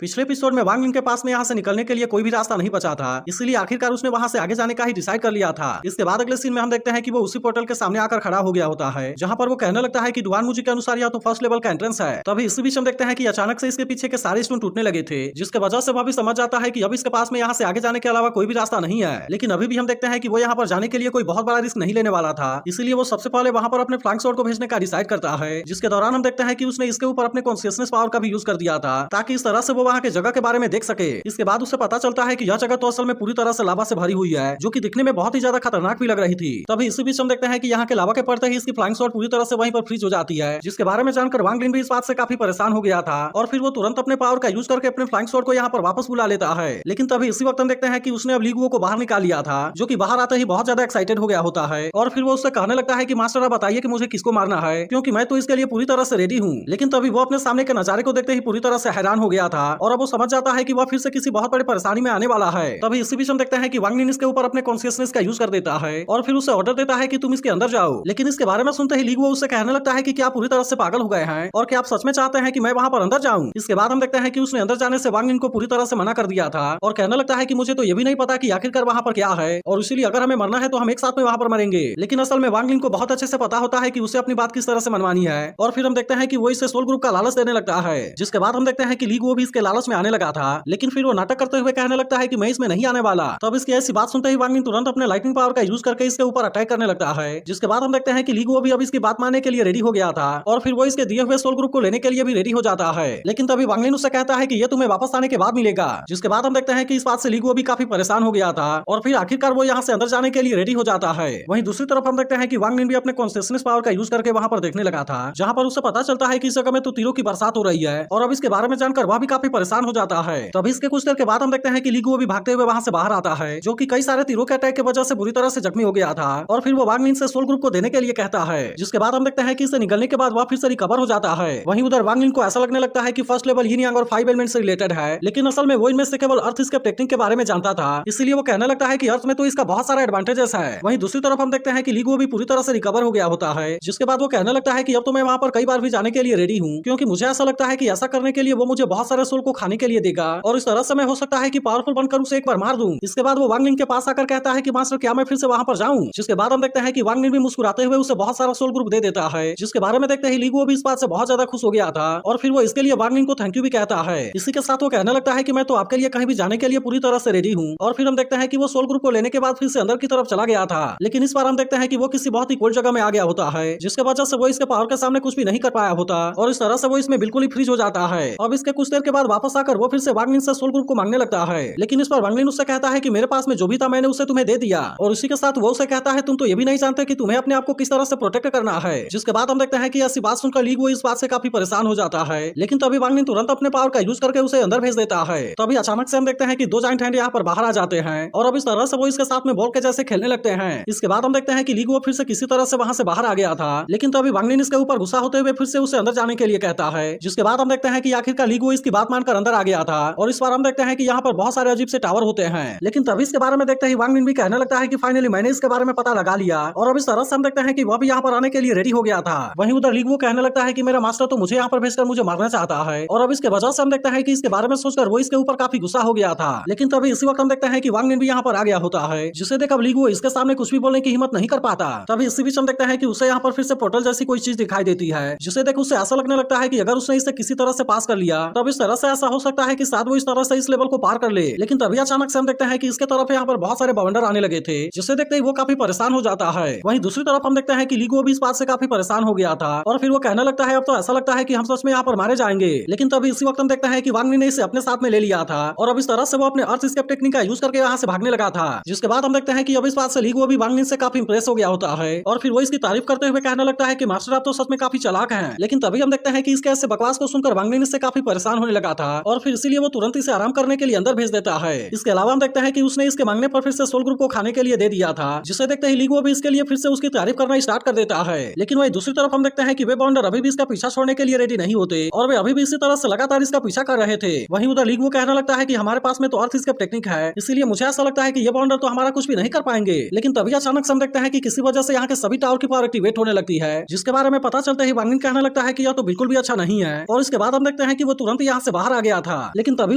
पिछले एपिसोड में वांग लिन के पास में यहाँ से निकलने के लिए कोई भी रास्ता नहीं बचा था, इसीलिए आखिरकार उसने वहाँ से आगे जाने का ही डिसाइड कर लिया था। इसके बाद अगले सीन में हम देखते हैं कि वो उसी पोर्टल के सामने आकर खड़ा हो गया होता है, जहाँ पर वो कहने लगता है कि दुआन मुझे के अनुसार यह तो फर्स्ट लेवल का एंट्रेंस है। तभी इसी बीच हम देखते हैं कि अचानक से इसके पीछे के सारे स्टोन टूटने लगे थे, जिसके वजह से वह भी समझ जाता है कि अब इसके पास में यहाँ से आगे जाने के अलावा कोई भी रास्ता नहीं है। लेकिन अभी भी हम देखते हैं कि वो यहाँ पर जाने के लिए कोई बहुत बड़ा रिस्क नहीं लेने वाला था, इसीलिए वो सबसे पहले वहाँ पर अपने फ्लैंक स्वॉर्ड को भेजने का डिसाइड करता है। जिसके दौरान हम देखते हैं कि उसने इसके ऊपर अपने कॉन्शियसनेस पावर का भी यूज कर दिया था, ताकि इस तरह से वो वहाँ के जगह के बारे में देख सके। इसके बाद उसे पता चलता है कि यह जगह तो असल में पूरी तरह से लावा से भरी हुई है, जो कि दिखने में बहुत ही ज्यादा खतरनाक भी लग रही थी। तभी इसी बीच हम देखते हैं कि यहाँ के लावा के पड़ते ही इसकी फ्लाइंग स्वॉर्ड पूरी तरह से वहीं पर फ्रीज हो जाती है, जिसके बारे में जानकर वांग लिन भी इस बात से काफी परेशान हो गया था और फिर वो तुरंत अपने पावर का यूज करके अपने फ्लाइंग स्वॉर्ड को यहाँ पर वापस बुला लेता है। लेकिन तभी इसी वक्त हम देखते हैं कि उसने अब ली गुओ को बाहर निकाल लिया था, जो कि बाहर आते ही बहुत ज्यादा एक्साइटेड हो गया होता है और फिर वो उससे कहने लगता है कि मास्टर आप बताइए कि मुझे किसको मारना है, क्योंकि मैं तो इसके लिए पूरी तरह से रेडी हूँ। लेकिन तभी वो अपने सामने के नजारे को देखते ही पूरी तरह से हैरान हो गया था और अब वो समझ जाता है कि वह फिर से किसी बहुत बड़ी परेशानी में आने वाला है। तभी इसी बीच हम देखते हैं कि वांग लिन इसके ऊपर अपने कॉन्शियसनेस का यूज कर देता है और फिर उसे ऑर्डर देता है कि तुम इसके अंदर जाओ। लेकिन इसके बारे में सुनते ही ली गुओ उससे कहने लगता है कि क्या आप पूरी तरह से पागल हो गए हैं और क्या आप सच में चाहते हैं कि मैं वहां पर अंदर जाऊं। इसके बाद हम देखते हैं कि उसने अंदर जाने से वांग लिन को पूरी तरह से मना कर दिया था और कहने लगता है कि मुझे तो ये भी नहीं पता कि आखिरकार वहां पर क्या है और इसीलिए अगर हमें मरना है तो हम एक साथ में वहां पर मरेंगे। लेकिन असल में वांग लिन को बहुत अच्छे से पता होता है कि उसे अपनी बात किस तरह से मनवानी है और फिर हम देखते हैं कि वो इसे सोल ग्रुप का लालच देने लगता है। जिसके बाद हम देखते हैं कि ली गुओ भी इसके लालच में आने लगा था, लेकिन फिर वो नाटक करते हुए कहने लगता है कि मैं इसमें नहीं आने वाला। तब इसकी ऐसी बात सुनते ही वांग लिन तुरंत अपने लाइटनिंग पावर का यूज करके इसके ऊपर अटैक करने लगता है। जिसके बाद हम देखते हैं कि ली गुओ भी अब इसकी बात मानने के लिए रेडी हो गया था और फिर वो इसके दिए हुए सोल ग्रुप को लेने के लिए भी रेडी हो जाता है। लेकिन तभी वांग लिन उससे कहता है कि ये तुम्हें वापस आने के बाद मिलेगा। जिसके बाद हम देखते हैं कि इस बात से ली गुओ भी काफी परेशान हो गया था और फिर आखिरकार वो यहाँ से अंदर जाने के लिए रेडी हो जाता है। वहीं दूसरी तरफ हम देखते हैं कि वांग लिन भी अपने कॉन्शियसनेस पावर का यूज करके वहाँ पर देखने लगा था, जहाँ पर उसे पता चलता है कि इस जगह में तो तीरों की बरसात हो रही है और अब इसके बारे में जानकर वह भी काफी परेशान हो जाता है। तभी इसके कुछ देर के बाद हम देखते हैं कि ली गुओ भी भागते हुए वहाँ से बाहर आता है, जो कि कई सारे तीरों के अटैक की वजह से बुरी तरह से जख्मी हो गया था और फिर वो वांग लिन से सोल ग्रुप को देने के लिए कहता है। जिसके बाद हम देखते हैं कि इसे निकलने के बाद वह फिर से रिकवर हो जाता है। वहीं उधर वांग लिन को ऐसा लगने लगता है कि फर्स्ट लेवल यिन यांग और 5 एलिमेंट से रिलेटेड है, लेकिन असल में वो इनमें से केवल अर्थ स्केप टेक्निक के बारे में जानता था, इसलिए वो कहने लगता है कि अर्थ में तो इसका बहुत सारा एडवांटेजेस है। वहीं दूसरी तरफ हम देखते हैं कि ली गुओ भी पूरी तरह से रिकवर हो गया होता है, जिसके बाद वो कहने लगता है कि अब तो मैं वहाँ पर कई बार भी जाने के लिए रेडी हूँ, क्योंकि मुझे ऐसा लगता है कि ऐसा करने के लिए वो मुझे बहुत सारे सोल को खाने के लिए देगा और इस तरह से मैं हो सकता है कि पावरफुल बनकर उसे एक बार मार दूं। इसके बाद वो वांग लिन के पास आकर कहता है कि मास्टर क्या मैं फिर से वहाँ पर जाऊँ। जिसके बाद हम देखते हैं कि वांग लिन भी मुस्कुराते हुए उसे बहुत सारा सोल ग्रुप दे देता है, जिसके बारे में देखते ही ली गुओ भी इस बात से बहुत ज्यादा खुश हो गया था और फिर वो इसके लिए वांग लिन को थैंक यू भी कहता है। इसी के साथ वो कहने लगता है कि मैं तो आपके लिए कहीं भी जाने के लिए पूरी तरह से रेडी हूँ और फिर हम देखते हैं कि वो सोल ग्रुप को लेने के बाद फिर से अंदर की तरफ चला गया था। लेकिन इस बार हम देखते हैं कि वो किसी बहुत ही कोल्ड जगह में आ गया होता है, जिसके वजह से वो इसके पावर के सामने कुछ भी नहीं कर पाया होता और इस तरह से वो इसमें बिल्कुल ही फ्रीज हो जाता है। अब इसके कुछ देर के बाद वापस आकर वो फिर से वांग लिन से सोल ग्रुप को मांगने लगता है, लेकिन इस पर वांग लिन उससे कहता है कि मेरे पास में जो भी था मैंने उसे तुम्हें दे दिया और इसी के साथ वो उसे कहता है तुम तो ये भी नहीं जानते कि तुम्हें अपने आप को किस तरह से प्रोटेक्ट करना है। जिसके बाद हम देखते हैं कि ऐसी बात सुनकर ली गुओ इस बात से काफी परेशान हो जाता है, लेकिन तभी वांग लिन तुरंत अपने पावर का यूज करके उसे अंदर भेज देता है। तभी अचानक से हम देखते हैं कि दो जाइंट हैंड यहाँ पर बाहर आ जाते हैं और अब इस तरह से वो इसके साथ में बॉल के जैसे खेलने लगते हैं। इसके बाद हम देखते हैं कि ली गुओ फिर से किसी तरह से वहां से बाहर आ गया था, लेकिन तभी वांग लिन इसके ऊपर गुस्सा होते हुए फिर से उसे अंदर जाने के लिए कहता है। जिसके बाद हम देखते हैं कि आखिरकार ली गुओ इसकी बात मानकर अंदर आ गया था और इस बार हम देखते हैं कि यहाँ पर बहुत सारे अजीब से टावर होते हैं। लेकिन तभी इसके बारे में देखते ही वांग लिन भी कहने लगता है कि फाइनली मैंने इसके बारे में पता लगा लिया और अब इस तरह से हम देखते हैं कि वह भी यहाँ पर आने के लिए रेडी हो गया था। वहीं उधर ली गुओ कहने लगता है कि मेरा मास्टर तो मुझे यहाँ पर भेजकर मुझे मारना चाहता है और अब इसके वजह से हम देखते हैं कि इसके बारे में सोचकर वो इसके ऊपर काफी गुस्सा हो गया था। लेकिन तभी इसी वक्त हम देखते हैं कि वांग लिन भी यहाँ पर आ गया होता है, जिसे देख अब ली गुओ इसके सामने कुछ भी बोलने की हिम्मत नहीं कर पाता। तभी इसी बीच हम देखते हैं कि उसे यहाँ पर फिर से पोर्टल जैसी कोई चीज दिखाई देती है, जिसे देख उसे ऐसा लगने लगता है कि अगर उसने इसे किसी तरह से पास कर लिया तब इस तरह से ऐसा हो सकता है कि शायद वो इस तरह से इस लेवल को पार कर ले। लेकिन तभी अचानक से हम देखते हैं कि इसके तरफ यहाँ पर बहुत सारे बवंडर आने लगे थे, जिसे देखते ही वो काफी परेशान हो जाता है। वहीं दूसरी तरफ हम देखते हैं कि ली गुओ भी इस बात से काफी परेशान हो गया था और फिर वो कहने लगता है अब तो ऐसा लगता है कि हम सच में यहाँ पर मारे जाएंगे। लेकिन तभी इसी वक्त हम देखते हैं कि वांग लिन ने इसे अपने साथ में ले लिया था और अब इस तरह से वो अपने अर्थ स्केप टेक्निक का यूज करके यहाँ से भागने लगा था। जिसके बाद हम देखते हैं कि अब इस बात से ली गुओ भी वांग लिन से काफी इंप्रेस हो गया होता है और फिर वो इसकी तारीफ करते हुए कहने लगता है कि मास्टर आप तो सच में काफी चालाक हैं। लेकिन तभी हम देखते हैं कि इसके ऐसे बकवास को सुनकर वांग लिन इससे काफी परेशान होने लगा था और फिर इसीलिए वो तुरंत इसे आराम करने के लिए अंदर भेज देता है। इसके अलावा हम देखते हैं कि उसने इसके मांगने पर फिर से सोल ग्रुप को खाने के लिए दे दिया था, जिसे देखते ही ली गुओ भी इसके लिए फिर से उसकी तारीफ करना स्टार्ट कर देता है। लेकिन वही दूसरी तरफ हम देखते हैं कि वे बाउंडर अभी भी इसका पीछा छोड़ने के लिए रेडी नहीं होते और वे अभी भी इसी तरह से लगातार इसका पीछा कर रहे थे। वहीं उधर ली गुओ कहने लगता है कि हमारे पास में तो अर्थ स्केप टेक्निक है, इसीलिए मुझे ऐसा लगता है कि ये बाउंडर तो हमारा कुछ भी नहीं कर पाएंगे। लेकिन तभी अचानक से हम देखते हैं कि किसी वजह से यहाँ के सभी टावर की पावर एक्टिवेट होने लगती है, जिसके बारे में पता चलता ही वांग लिन कहने लगता है कि यह तो बिल्कुल भी अच्छा नहीं है और इसके बाद हम देखते हैं कि वो तुरंत यहाँ से बाहर बाहर आ गया था। लेकिन तभी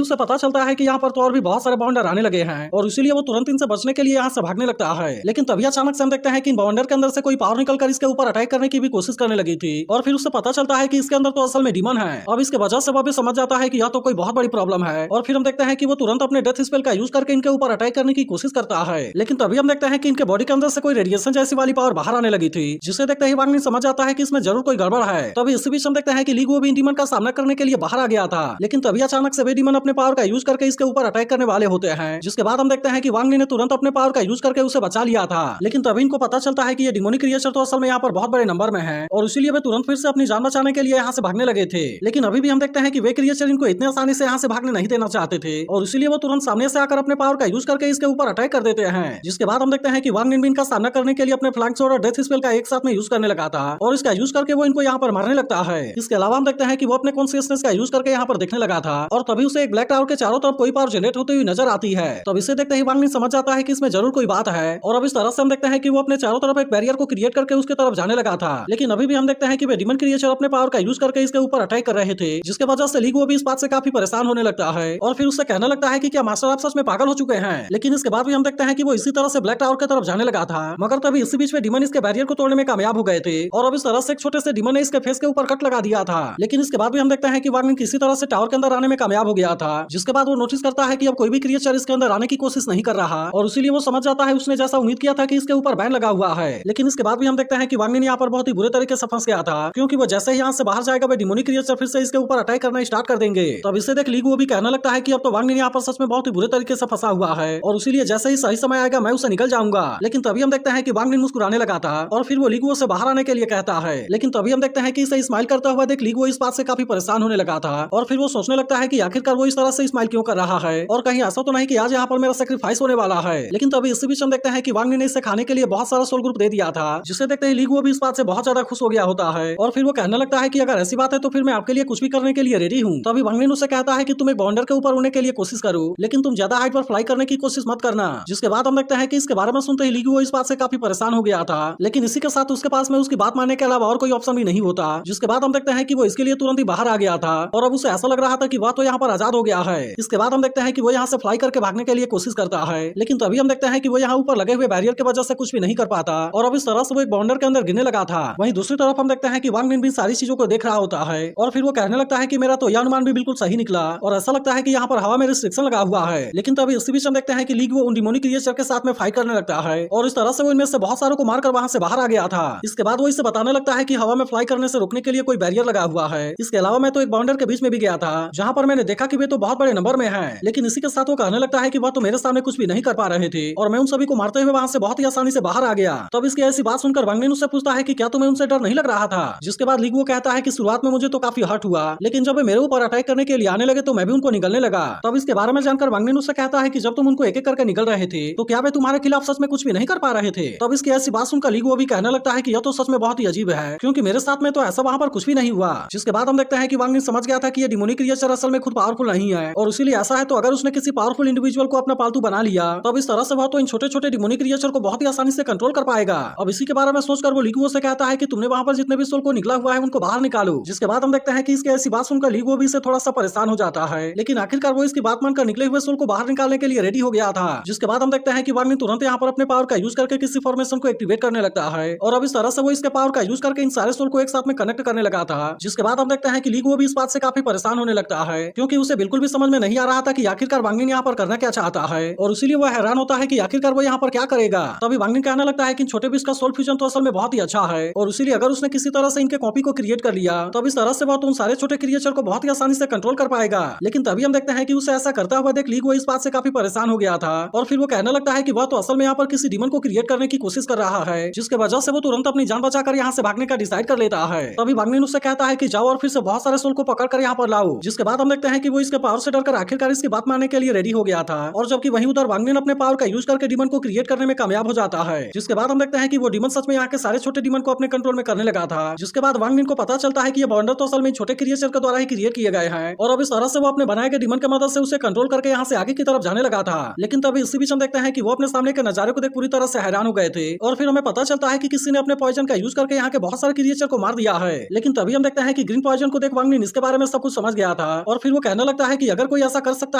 उसे पता चलता है कि यहाँ पर तो और भी बहुत सारे बाउंडर आने लगे हैं और इसीलिए वो तुरंत इनसे बचने के लिए यहाँ से भागने लगता है। लेकिन तभी अचानक से हम देखते हैं कि इन बाउंडर के अंदर से कोई पावर निकलकर इसके ऊपर अटैक करने की भी कोशिश करने लगी थी और फिर उससे पता चलता है कि इसके अंदर तो असल में डीमन है। अब इसके वजह से वह भी समझ जाता है कि यह तो कोई बहुत बड़ी प्रॉब्लम है और फिर हम देखते हैं कि वो तुरंत अपने डेथ स्पेल का यूज करके इनके ऊपर अटैक करने की कोशिश करता है। लेकिन तभी हम देखते हैं कि इनके बॉडी के अंदर से कोई रेडिएशन जैसी वाली पावर बाहर आने लगी थी, जिसे देखते ही वांगनिन समझ जाता है कि इसमें जरूर कोई गड़बड़ है। तभी इसी बीच हम देखते हैं कि ली गुओ भी इन डीमन का सामना करने के लिए बाहर आ गया था। लेकिन तभी अचानक से वे डीमन अपने पावर का यूज करके इसके ऊपर अटैक करने वाले होते हैं, जिसके बाद हम देखते हैं कि वांगनिन ने तुरंत अपने पावर का यूज करके उसे बचा लिया था। लेकिन तभी इनको पता चलता है कि ये डिमोनिक क्रिएचर तो असल में यहाँ पर बहुत बड़े नंबर में है और इसीलिए वे तुरंत फिर से अपनी जान बचाने के लिए यहाँ से भागने लगे थे। लेकिन अभी भी हम देखते हैं कि वे क्रिएचर इनको इतने आसानी से यहाँ से भागने नहीं देना चाहते थे और इसीलिए वो तुरंत सामने से आकर अपने पावर का यूज करके इसके ऊपर अटैक कर देते हैं। जिसके बाद हम देखते हैं कि वांगनिन भी इनका सामना करने के लिए अपने फ्लैंक स्वॉर्ड और डेथ स्पेल का एक साथ में यूज करने लगा था और इसका यूज करके वो इनको यहाँ पर मारने लगता है। इसके अलावा हम देखते हैं कि वो अपने कॉन्शियसनेस का यूज करके यहाँ पर देखने लगा था और तभी उसे एक ब्लैक टावर के चारों तरफ कोई पावर जनरेट होती हुई नजर आती है। तब इसे देखते ही वांगनिन समझ जाता है कि इसमें जरूर कोई बात है और अब इस तरह से हम देखते हैं कि वो अपने चारों तरफ एक बैरियर को क्रिएट करके उसके तरफ जाने लगा था। लेकिन अभी भी हम देखते हैं कि वे डिमन क्रिएचर अपने पावर का यूज करके इसके ऊपर अटैक कर रहे थे, जिसके वजह से ली गुओ भी इस बात से काफी परेशान होने लगता है और फिर उससे कहने लगता है कि क्या मास्टर आप सच में पागल हो चुके हैं। लेकिन इसके बाद भी हम देखते हैं कि वो इसी तरह से ब्लैक टावर की तरफ जाने लगा था, मगर तभी इसी बीच में डिमन इसके बैरियर को तोड़ने में कामयाब हो गए थे और अब इस तरह से एक छोटे से डिमन ने इसके फेस के ऊपर कट लगा दिया था। लेकिन इसके बाद भी हम देखते हैं कि वांगनिन किसी तरह से टावर के अंदर आने में कामयाब हो गया था, जिसके बाद वो नोटिस करता है कि अब कोई भी क्रिएचर इसके अंदर आने की कोशिश नहीं कर रहा और इसीलिए वो समझ जाता है उसने जैसा उम्मीद किया था कि इसके ऊपर बैन लगा हुआ है। लेकिन इसके बाद भी हम देखते हैं कि वांगनिन यहाँ पर बहुत ही बुरे तरीके से फंस गया था, क्योंकि वो जैसे ही यहाँ से बाहर जाएगा वे डिमोनिक क्रिएचर फिर से इसके ऊपर अटैक करना स्टार्ट कर देंगे। तब इसे देख ली गुओ भी कहने लगता है कि अब तो वांगनिन यहाँ पर सच में बहुत ही बुरे तरीके से फंसा हुआ है और इसीलिए जैसे ही सही समय आएगा मैं उसे निकल जाऊंगा। लेकिन तभी हम देखते हैं कि वांगनिन मुस्कुराने लगा था और फिर वो ली गुओ से बाहर आने के लिए कहता है। लेकिन तभी हम देखते हैं कि इसे स्माइल करता हुआ देख ली गुओ इस बात से काफी परेशान होने लगा था और फिर वो सोचने लगता है कि आखिरकार वो इस तरह से स्माइल क्यों कर रहा है और कहीं ऐसा तो नहीं कि आज यहाँ पर मेरा सेक्रीफाइस होने वाला है। लेकिन तभी इसी बीच हम देखते हैं कि वांगनिन ने इसे खाने के लिए बहुत सारा सोल ग्रुप दे दिया था, जिसे देखते ही ली गुओ भी इस बात से बहुत ज्यादा खुश हो गया होता है और फिर वो कहने लगता है कि अगर ऐसी बात है तो फिर मैं आपके लिए कुछ भी करने के लिए रेडी हूँ। तभी वांगनिन उसे कहता है कि तुम एक बाउंडर के ऊपर उड़ने के लिए कोशिश करो, लेकिन तुम ज्यादा हाइट पर फ्लाई करने की कोशिश मत करना। जिसके बाद हम देखते हैं कि इसके बारे में सुनते ही ली गुओ इस बात से काफी परेशान हो गया था, लेकिन इसी के साथ उसके पास में उसकी बात मानने के अलावा और कोई ऑप्शन भी नहीं होता। जिसके बाद हम देखते हैं कि वो इसके लिए तुरंत ही बाहर आ गया था और अब उसे ऐसा लग रहा था कि वह तो यहाँ पर आजाद हो गया है। इसके बाद हम देखते हैं कि वो यहाँ से फ्लाई करके भागने के लिए कोशिश करता है, लेकिन तभी हम देखते हैं कि वो यहाँ ऊपर लगे हुए बैरियर की वजह से कुछ भी नहीं कर पाता और अब इस तरह से वो एक बाउंडर के अंदर गिरने लगा था। वहीं दूसरी तरफ हम देखते हैं कि वांगनिन भी सारी चीजों को देख रहा होता है और फिर वो कहने लगता है कि मेरा तो यह अनुमान भी बिल्कुल सही निकला और ऐसा लगता है कि यहाँ पर हवा में रिस्ट्रिक्शन लगा हुआ है। लेकिन तभी इसी बीच हम देखते हैं कि ली गुओ उन डिमोनिक क्रिएचर के साथ में फाइट करने लगता है और इस तरह से वो इनमें से बहुत सारों को मारकर वहां से बाहर आ गया था। इसके बाद वो इसे बताने लगता है कि हवा में फ्लाई करने से रोकने के लिए कोई बैरियर लगा हुआ है। इसके अलावा मैं तो एक बाउंडर के बीच में भी गया था जहाँ पर मैंने देखा कि वे तो बहुत बड़े नंबर में हैं, लेकिन इसी के साथ वो कहने लगता है कि वह तो मेरे सामने कुछ भी नहीं कर पा रहे थे और मैं उन सभी को मारते हुए वहां से बहुत ही आसानी से बाहर आ गया। तब इसकी ऐसी बात सुनकर वांगनिन उससे पूछता है कि क्या तुम्हें उनसे डर नहीं लग रहा था। जिसके बाद ली गुओ कहता है कि शुरुआत में मुझे तो काफी हर्ट हुआ, लेकिन जब वे मेरे ऊपर अटैक करने के लिए आने लगे तो मैं भी उनको निगलने लगा। तब इसके बारे में जानकर वांगनिन उससे कहता है कि जब तुम उनको एक एक करके निकल रहे थे तो क्या वे तुम्हारे खिलाफ सच में कुछ भी नहीं कर पा रहे थे। तब इसकी ऐसी बात सुनकर ली गुओ भी कहने लगता है कि यह तो सच में बहुत ही अजीब है, क्योंकि मेरे साथ में तो ऐसा वहाँ पर कुछ भी नहीं हुआ। जिसके बाद हम देखते हैं कि वांगनिन समझ गया था कि ये डिमोनिक क्रिएचर असल में खुद पावरफुल नहीं है और इसीलिए ऐसा है तो अगर उसने किसी पावरफुल इंडिविजुअल को अपना पालतू बना लिया तब इस तरह से वह तो इन छोटे छोटे डिमोनिक क्रिएचर को बहुत ही आसानी से कंट्रोल कर पाएगा। अब इसी के बारे में सोचकर वो ली गुओ से कहता है कि तुमने वहाँ पर जितने भी सोल को निकला हुआ है उनको बाहर निकालो। जिसके बाद हम देखते हैं कि इसकी ऐसी बात सुनकर ली गुओ भी इसे थोड़ा सा परेशान हो जाता है, लेकिन आखिरकार वो इसकी बात मानकर निकले हुए सोल को बाहर निकालने के लिए रेडी हो गया था। जिसके बाद हम देखते हैं कि वांगनिन तुरंत यहाँ पर अपने पावर का यूज करके किसी फॉर्मेशन को एक्टिवेट करने लगता है और अब इस तरह से वो इसके पावर का यूज करके इन सारे सोल को एक साथ में कनेक्ट करने लगा था। जिसके बाद हम देखते हैं कि ली गुओ भी इस बात से काफी परेशान होने लगता है, क्योंकि उसे बिल्कुल भी समझ में नहीं आ रहा था कि आखिरकार वांगनिन यहाँ पर करना क्या चाहता है और इसीलिए वो हैरान होता है कि आखिरकार वो यहाँ पर क्या करेगा। तभी वांगनिन कहने लगता है कि छोटे बीच का सोल फ्यूजन तो असल में बहुत ही अच्छा है और इसीलिए अगर उसने किसी तरह से इनके कॉपी को क्रिएट कर लिया तब इस तरह से वह तो उन सारे छोटे क्रिएचर को बहुत ही आसानी से कंट्रोल कर पाएगा। लेकिन तभी हम देखते हैं कि उसे ऐसा करता हुआ देख ली गुओ इस बात से काफी परेशान हो गया था और फिर वो कहने लगता है कि वह तो असल में यहाँ पर किसी डीमन को क्रिएट करने की कोशिश कर रहा है, जिसके वजह से वो तुरंत अपनी जान बचाकर यहाँ से भागने का डिसाइड कर लेता है। तभी वांगनिन उससे कहता है कि जाओ और फिर से बहुत सारे सोल को पकड़कर यहाँ पर लाओ। जिसके बाद हम देखते हैं कि वो इसके पावर से डरकर आखिरकार इसकी बात मानने के लिए रेडी हो गया था और जबकि वहीं उधर वांगनिन अपने पावर का यूज करके डीमन को क्रिएट करने में कामयाब हो जाता है। जिसके बाद हम देखते हैं कि वो डीमन सच में यहाँ के सारे छोटे डीमन को अपने कंट्रोल में करने लगा था। जिसके बाद वांगनिन को पता चलता है कि ये बाउंडर तो असल में छोटे क्रिएचर के द्वारा ही क्रिएट किए गए हैं और अब इस तरह से वो अपने बनाए गए डीमन की मदद से उसे कंट्रोल करके यहाँ से आगे की तरफ जाने लगा था। लेकिन तभी इसी बीच हम देखते हैं कि वो अपने सामने के नजारे को देख पूरी तरह से हैरान हो गए थे और फिर हमें पता चलता है कि किसी ने अपने पॉइजन का यूज करके यहाँ के बहुत सारे क्रिएचर को मार दिया है। लेकिन तभी हम देखते हैं कि ग्रीन पॉइजन को देख वांगनिन इसके बारे में सब कुछ समझ गया था और फिर वो कहने लगता है कि अगर कोई ऐसा कर सकता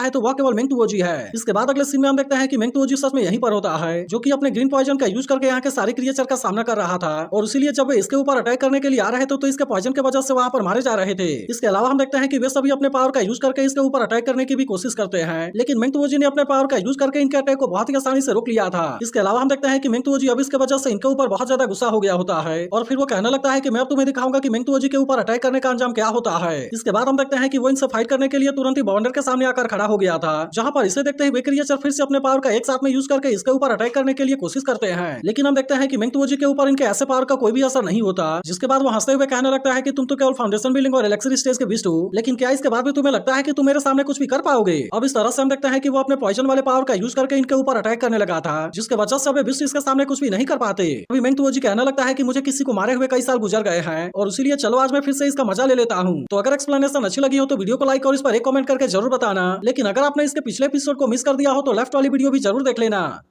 है तो वह केवल मेंग तुओजी है। इसके बाद अगले सीन में हम देखते हैं कि मेंग तुओजी सच में यहीं पर होता है, जो कि अपने ग्रीन पॉइजन का यूज करके यहाँ के सारे क्रिएचर का सामना कर रहा था और इसीलिए जब वे इसके ऊपर अटैक करने के लिए आ रहे थे तो इसके पॉइजन की वजह से वहाँ पर मारे जा रहे थे। इसके अलावा हम देखते हैं कि वे सभी अपने पावर का यूज करके इसके ऊपर अटैक करने की भी कोशिश करते हैं, लेकिन मेंग तुओजी ने अपने पावर का यूज करके इनके अटैक को बहुत ही आसानी से रोक लिया था। इसके अलावा हम देखते हैं कि मेंग तुओजी अब इसके वजह से इनके ऊपर बहुत ज्यादा गुस्सा हो गया होता है और फिर वो कहने लगता है कि मैं अब तुम्हें दिखाऊंगा कि मेंग तुओजी के ऊपर अटैक करने का अंजाम क्या होता है। इसके बाद हम देखते हैं कि वो इनसे फाइट करने के लिए तुरंत ही बवंडर के सामने आकर खड़ा हो गया था, जहां पर इसे देखते ही वे क्रिएचर फिर से अपने पावर का एक साथ में यूज करके इसके ऊपर अटैक करने के लिए कोशिश करते हैं, लेकिन हम देखते हैं कि मेंग तुओजी के ऊपर इनके ऐसे पावर का कोई भी असर नहीं होता। जिसके बाद वो हंसते हुए कहने लगता है कि तुम तो केवल फाउंडेशन बिल्डिंग और एलेक्सिर स्टेज के बीच हो, लेकिन क्या इसके बाद भी तुम्हें लगता है कि तुम मेरे सामने कुछ भी कर पाओगे। अब इस तरह से हम देखते हैं कि वो अपने पॉइजन वाले पावर का यूज करके इनके ऊपर अटैक करने लगा था, जिसके वजह से वे बिस्ट इसके सामने कुछ भी नहीं कर पाते। अभी मेंग तुओजी कहने लगता है कि मुझे किसी को मारे हुए कई साल गुजर गए हैं और इसीलिए चलो आज मैं फिर से इसका मजा ले लेता हूँ। तो अगर एक्सप्लेनेशन अच्छी लगी हो तो वीडियो को लाइक और इस पर एक कमेंट करके जरूर बताना, लेकिन अगर आपने इसके पिछले एपिसोड को मिस कर दिया हो तो लेफ्ट वाली वीडियो भी जरूर देख लेना।